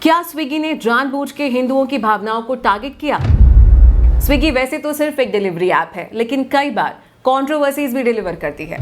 क्या स्विगी ने जानबूझ के हिंदुओं की भावनाओं को टारगेट किया? स्विगी वैसे तो सिर्फ एक डिलीवरी ऐप है, लेकिन कई बार कंट्रोवर्सीज भी डिलीवर करती है।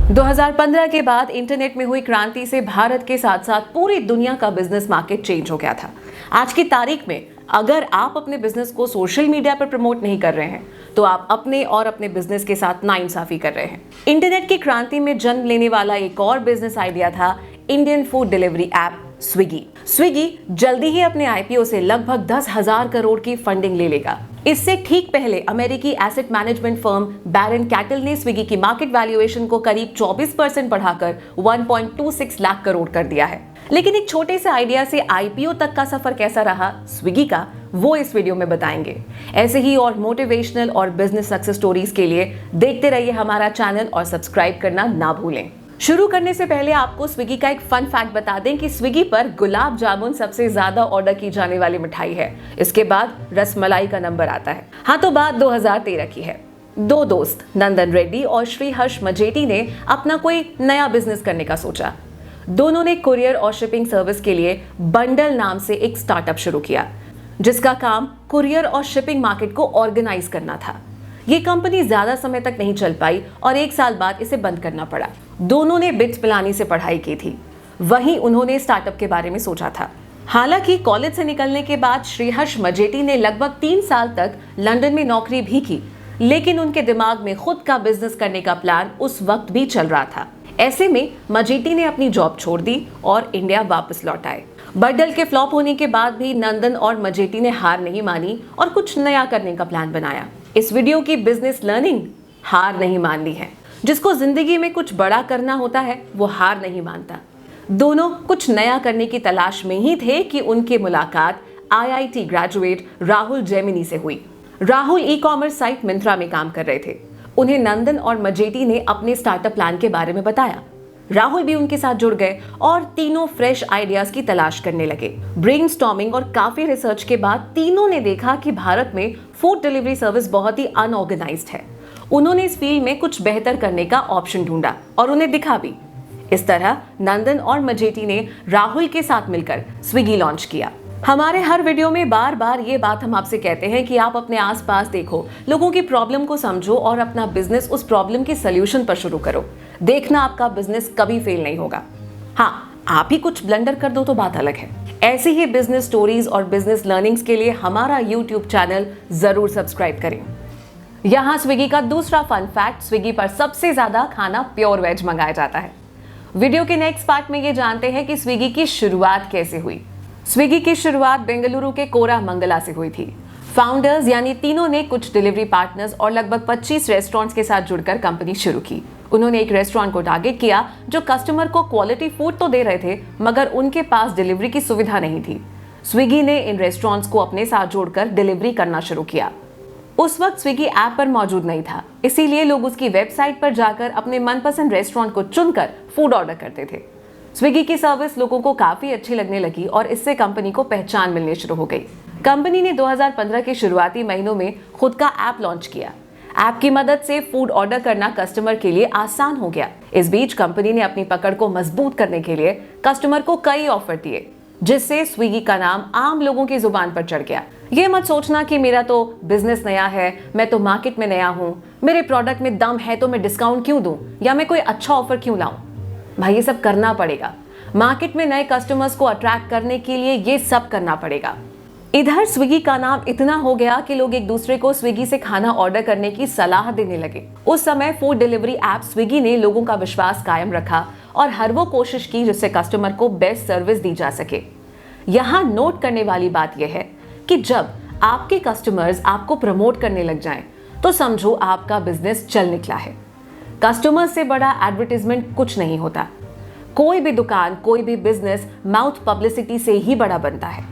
2015 के बाद इंटरनेट में हुई क्रांति से भारत के साथ साथ पूरी दुनिया का बिजनेस मार्केट चेंज हो गया था। आज की तारीख में अगर आप अपने बिजनेस को सोशल मीडिया पर प्रमोट नहीं कर रहे हैं तो आप अपने और अपने बिजनेस के साथ नाइंसाफी कर रहे हैं। इंटरनेट की क्रांति में जन्म लेने वाला एक और बिजनेस आइडिया था Indian food delivery app Swiggy. Swiggy जल्दी ही अपने आईपीओ से लगभग 10,000 करोड़ की फंडिंग ले लेगा। इससे ठीक पहले अमेरिकी एसेट मैनेजमेंट फर्म बैरन कैटल ने स्विगी की मार्केट वैल्यूएशन को करीब 24% बढ़ाकर 1.26 लाख करोड़ कर दिया है। लेकिन एक छोटे से आइडिया से आईपीओ तक का सफर कैसा रहा स्विगी का, वो इस वीडियो में बताएंगे। ऐसे ही और मोटिवेशनल और बिजनेस सक्सेस स्टोरीज के लिए देखते रहिए हमारा चैनल और सब्सक्राइब करना ना भूलें। शुरू करने से पहले आपको स्विगी का एक फन फैक्ट बता दें कि स्विगी पर गुलाब जामुन सबसे ज्यादा ऑर्डर की जाने वाली मिठाई है। इसके बाद रसमलाई का नंबर आता है। हाँ, तो बात 2013 की है। दो दोस्त नंदन रेड्डी और श्री हर्ष मजेटी ने अपना कोई नया बिजनेस करने का सोचा। दोनों ने कुरियर और शिपिंग सर्विस के लिए बंडल नाम से एक स्टार्टअप शुरू किया, जिसका काम कुरियर और शिपिंग मार्केट को ऑर्गेनाइज करना था। ये कंपनी ज्यादा समय तक नहीं चल पाई और 1 साल बाद इसे बंद करना पड़ा। दोनों ने बिट्स पिलानी से पढ़ाई की थी, वहीं उन्होंने स्टार्टअप के बारे में सोचा था। हालांकि कॉलेज से निकलने के बाद श्रीहर्ष मजेटी ने लगभग 3 साल तक लंदन में नौकरी भी की, लेकिन उनके दिमाग में खुद का बिजनेस करने का प्लान उस वक्त भी चल रहा था। ऐसे में मजेटी ने अपनी जॉब छोड़ दी और इंडिया वापस लौट आए। बंडल के फ्लॉप होने के बाद भी नंदन और मजेटी ने हार नहीं मानी और कुछ नया करने का प्लान बनाया। इस वीडियो की बिजनेस लर्निंग, हार नहीं माननी है। जिसको जिंदगी में कुछ बड़ा करना होता है वो हार नहीं मानता। दोनों कुछ नया करने की तलाश में ही थे कि उनकी मुलाकात आईआईटी ग्रेजुएट राहुल जेमिनी से हुई। Rahul e commerce site Myntra में काम कर रहे थे। उन्हें नंदन और मजेटी ने अपने स्टार्टअप प्लान के बारे में बताया। राहुल भी उनके साथ जुड़ गए और तीनों फ्रेश आइडियाज की तलाश करने लगे। ब्रेनस्टॉर्मिंग और काफी रिसर्च के बाद तीनों ने देखा कि भारत में फूड डिलीवरी सर्विस बहुत ही अनऑर्गेनाइज्ड है। उन्होंने इस फील्ड में कुछ बेहतर करने का ऑप्शन ढूंढा और उन्हें दिखा भी। इस तरह नंदन और मजेटी ने राहुल के साथ मिलकर स्विगी लॉन्च किया। हमारे हर वीडियो में बार बार ये बात हम आपसे कहते हैं कि आप अपने आसपास देखो, लोगों की प्रॉब्लम को समझो और अपना बिजनेस उस प्रॉब्लम के सॉल्यूशन पर शुरू करो। देखना आपका बिजनेस कभी फेल नहीं होगा। हाँ, आप ही कुछ ब्लंडर कर दो तो बात अलग है। ऐसी ही बिजनेस स्टोरीज और बिजनेस लर्निंग्स के लिए हमारा यूट्यूब चैनल जरूर सब्सक्राइब करें। यहाँ स्विगी का दूसरा फन फैक्ट, स्विगी पर सबसे ज्यादा खाना प्योर वेज मंगाया जाता है। वीडियो के नेक्स्ट पार्ट में ये जानते हैं कि स्विगी की शुरुआत कैसे हुई। स्विगी की शुरुआत बेंगलुरु के कोरामंगला से हुई थी। फाउंडर्स यानी तीनों ने कुछ डिलीवरी पार्टनर्स और लगभग 25 रेस्टोरेंट्स के साथ जुड़कर कंपनी शुरू की। उन्होंने एक रेस्टोरेंट को टारगेट किया जो कस्टमर को क्वालिटी फूड तो दे रहे थे, मगर उनके पास डिलीवरी की सुविधा नहीं थी। स्विगी ने इन रेस्टोरेंट्स को अपने साथ जोड़कर डिलीवरी करना शुरू किया। उस वक्त स्विगी ऐप पर मौजूद नहीं था, इसीलिए लोग उसकी वेबसाइट पर जाकर अपने मनपसंद रेस्टोरेंट को चुनकर फूड ऑर्डर करते थे। स्विगी की सर्विस लोगों को काफी अच्छी लगने लगी और इससे कंपनी को पहचान मिलने शुरू हो गई। कंपनी ने 2015 के शुरुआती महीनों में खुद का ऐप लॉन्च किया। ऐप की मदद से फूड ऑर्डर करना कस्टमर के लिए आसान हो गया। इस बीच कंपनी ने अपनी पकड़ को मजबूत करने के लिए कस्टमर को कई ऑफर दिए, जिससे स्विगी का नाम आम लोगों की जुबान पर चढ़ गया। ये मत सोचना कि मेरा तो बिजनेस नया है, मैं तो मार्केट में नया हूँ, मेरे प्रोडक्ट में दम है तो मैं डिस्काउंट क्यों दूं या मैं कोई अच्छा ऑफर क्यों लाऊं। भाई, ये सब करना पड़ेगा। मार्केट में नए कस्टमर्स को अट्रैक्ट करने के लिए ये सब करना पड़ेगा। इधर स्विगी का नाम इतना हो गया कि लोग एक दूसरे को स्विगी से खाना ऑर्डर करने की सलाह देने लगे। उस समय फूड डिलीवरी ऐप स्विगी ने लोगों का विश्वास कायम रखा और हर वो कोशिश की जिससे कस्टमर को बेस्ट सर्विस दी जा सके। यहाँ नोट करने वाली बात यह है कि जब आपके कस्टमर्स आपको प्रमोट करने लग जाएं, तो समझो आपका बिजनेस चल निकला है। कस्टमर से बड़ा एडवर्टाइजमेंट कुछ नहीं होता। कोई भी दुकान, कोई भी बिजनेस माउथ पब्लिसिटी से ही बड़ा बनता है।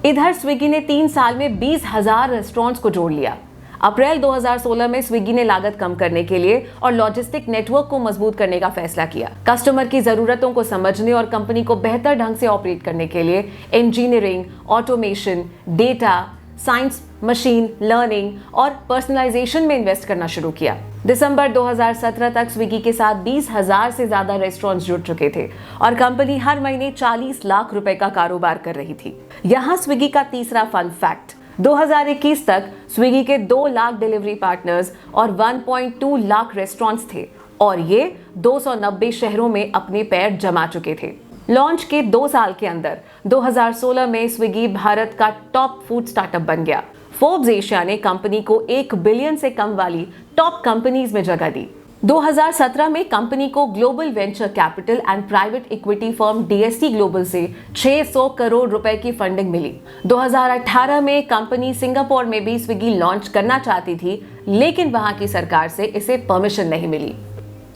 इधर स्विगी ने 3 साल में 20,000 रेस्टोरेंट्स को जोड़ लिया। अप्रैल 2016 में स्विगी ने लागत कम करने के लिए और लॉजिस्टिक नेटवर्क को मजबूत करने का फैसला किया। कस्टमर की जरूरतों को समझने और कंपनी को बेहतर ढंग से ऑपरेट करने के लिए engineering, automation, data science machine learning और पर्सनलाइजेशन में इन्वेस्ट करना शुरू किया। दिसंबर 2017 तक स्विगी के साथ 20,000 से ज्यादा रेस्टोरेंट्स जुड़ चुके थे और कंपनी हर महीने 40 लाख रुपए का कारोबार कर रही थी। यहाँ स्विगी का तीसरा फन फैक्ट, 2021 तक स्विगी के 2 लाख डिलीवरी पार्टनर्स और 1.2 लाख रेस्टोरेंट्स थे और ये 290 शहरों में अपने पैर जमा चुके थे। लॉन्च के 2 साल के अंदर 2016 में स्विगी भारत का टॉप फूड स्टार्टअप बन गया। फोर्ब्स एशिया ने कंपनी को 1 बिलियन से कम वाली टॉप कंपनीज में जगह दी। 2017 में कंपनी को global venture capital and private equity firm DST global से 600 करोड़ रुपए की फंडिंग मिली। 2018 में कंपनी सिंगापुर में भी स्विगी लॉन्च करना चाहती थी, लेकिन वहां की सरकार से इसे परमिशन नहीं मिली।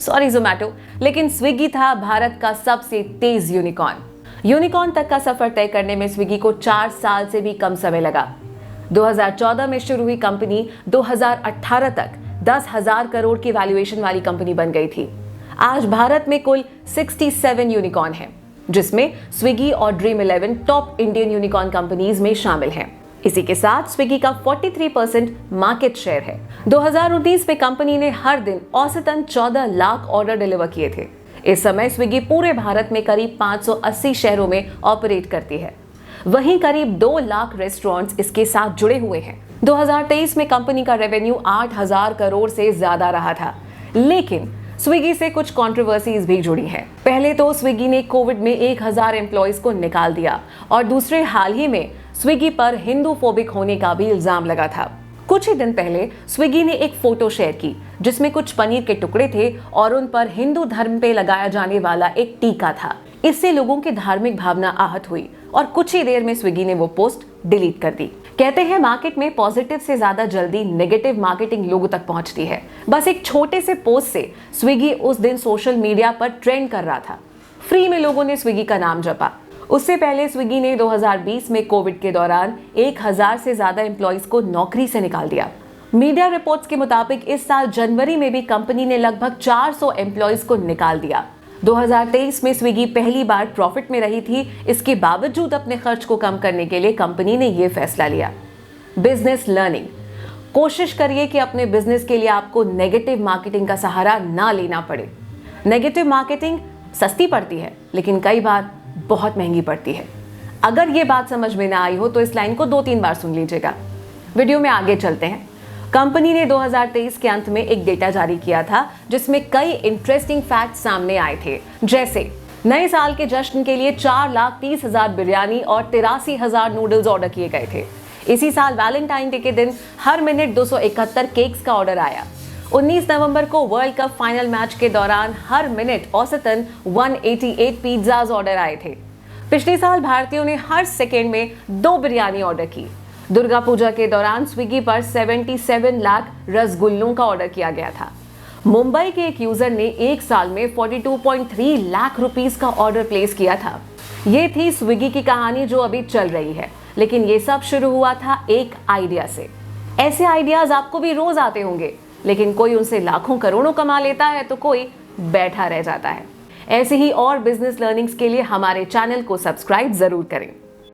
सॉरी जोमैटो, लेकिन स्विगी था भारत का सबसे तेज यूनिकॉर्न तक का सफर तय करने में स्विगी को 4 साल से भी कम समय लगा। 2014 में शुरू हुई कंपनी 2018 तक 10,000 करोड़ की वैल्यूएशन वाली कंपनी बन गई थी। आज भारत में कुल 67 यूनिकॉर्न हैं, जिसमें स्विगी और dream 11 top Indian unicorn companies में शामिल हैं। इसी के साथ स्विगी का 43% मार्केट शेयर है। 2019 में कंपनी ने हर दिन औसतन 14 लाख ऑर्डर डिलीवर किए थे। इस समय स्विगी पूरे भारत में करीब 580 शहरों में ऑपरेट करती है। वहीं करीब 2 लाख रेस्टोरेंट्स इसके साथ जुड़े हुए हैं। 2023 में कंपनी का रेवेन्यू 8,000 करोड़ से ज्यादा रहा था, लेकिन स्विगी से कुछ कंट्रोवर्सीज भी जुड़ी हैं। पहले तो स्विगी ने कोविड में 1,000 एम्प्लॉयज को निकाल दिया और दूसरे हाल ही में स्विगी पर हिंदू फोबिक होने का भी इल्जाम लगा था। कुछ ही दिन पहले स्विगी ने एक फोटो शेयर की जिसमें कुछ पनीर के टुकड़े थे और उन पर हिंदू धर्म पे लगाया जाने वाला एक टीका था। इससे लोगों की धार्मिक भावना आहत हुई और कुछ ही देर में स्विगी ने वो पोस्ट डिलीट कर दी। कहते हैं मार्केट में पॉजिटिव से ज्यादा जल्दी नेगेटिव मार्केटिंग लोगों तक पहुंचती है। बस एक छोटे से पोस्ट से स्विगी उस दिन सोशल मीडिया पर ट्रेंड कर रहा था। फ्री में लोगों ने स्विगी का नाम जपा। उससे पहले स्विगी ने 2020 में कोविड के दौरान 1,000 से ज्यादा एम्प्लॉइज को नौकरी से निकाल दिया। मीडिया रिपोर्ट्स के मुताबिक इस साल जनवरी में भी कंपनी ने लगभग 400 एम्प्लॉइज को निकाल दिया। 2023 में स्विगी पहली बार प्रॉफिट में रही थी। इसके बावजूद अपने खर्च को कम करने के लिए कंपनी ने यह फैसला लिया। बिजनेस लर्निंग, कोशिश करिए कि अपने बिजनेस के लिए आपको नेगेटिव मार्केटिंग का सहारा ना लेना पड़े। नेगेटिव मार्केटिंग सस्ती पड़ती है, लेकिन कई बार बहुत महंगी पड़ती है। अगर ये बात समझ में ना आई हो तो इस लाइन को 2-3 बार सुन लीजिएगा। वीडियो में आगे चलते हैं। कंपनी ने 2023 के अंत में एक डेटा जारी किया था जिसमें कई इंटरेस्टिंग फैक्ट्स सामने आए थे, जैसे नए साल के जश्न के लिए 4,30,000 बिरयानी और 83,000 नूडल्स ऑर्डर किए गए थे। इसी साल वैलेंटाइन डे के दिन हर मिनट 271 केक्स का ऑर्डर आया। 19 नवंबर को वर्ल्ड कप फाइनल मैच के दौरान हर मिनट औसतन 188 पिज्जाज ऑर्डर आए थे। पिछले साल भारतीयों ने हर सेकेंड में 2 बिरयानी ऑर्डर की। दुर्गा पूजा के दौरान स्विगी पर 77 लाख रसगुल्लों का ऑर्डर किया गया था। मुंबई के एक यूजर ने एक साल में 42.3 लाख रुपीस का ऑर्डर प्लेस किया था। ये थी स्विगी की कहानी जो अभी चल रही है, लेकिन ये सब शुरू हुआ था एक आइडिया से। ऐसे आइडियाज आपको भी रोज आते होंगे, लेकिन कोई उनसे लाखों करोड़ों कमा लेता है तो कोई बैठा रह जाता है। ऐसे ही और बिजनेस लर्निंग्स के लिए हमारे चैनल को सब्सक्राइब जरूर करें।